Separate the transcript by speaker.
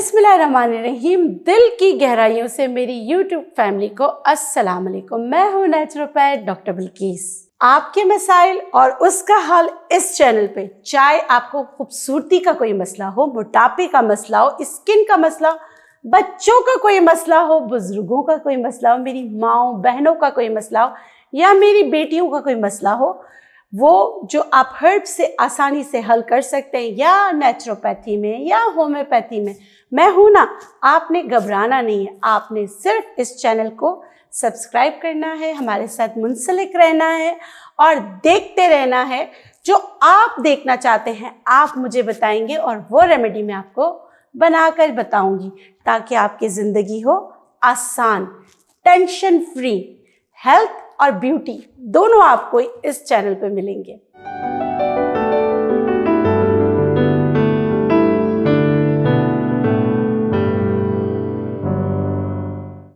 Speaker 1: बिस्मिल्लाहिर्रहमानिर्रहीम। दिल की गहराइयों से मेरी यूट्यूब फैमिली को अस्सलाम वालेकुम। मैं हूँ नेचुरोपैथ डॉक्टर बिल्किस। आपके मसाइल और उसका हल इस चैनल पे, चाहे आपको खूबसूरती का कोई मसला हो, मोटापे का मसला हो, स्किन का मसला, बच्चों का कोई मसला हो, बुजुर्गों का कोई मसला हो, मेरी माओ बहनों का कोई मसला हो या मेरी बेटियों का कोई मसला हो, वो जो आप हर्ब से आसानी से हल कर सकते हैं, या नेचुरोपैथी में या होम्योपैथी में, मैं हूं ना। आपने घबराना नहीं है, आपने सिर्फ इस चैनल को सब्सक्राइब करना है, हमारे साथ मुंसलिक रहना है और देखते रहना है। जो आप देखना चाहते हैं आप मुझे बताएंगे और वो रेमेडी मैं आपको बनाकर बताऊंगी, ताकि आपकी ज़िंदगी हो आसान, टेंशन फ्री। हेल्थ और ब्यूटी दोनों आपको इस चैनल पे मिलेंगे।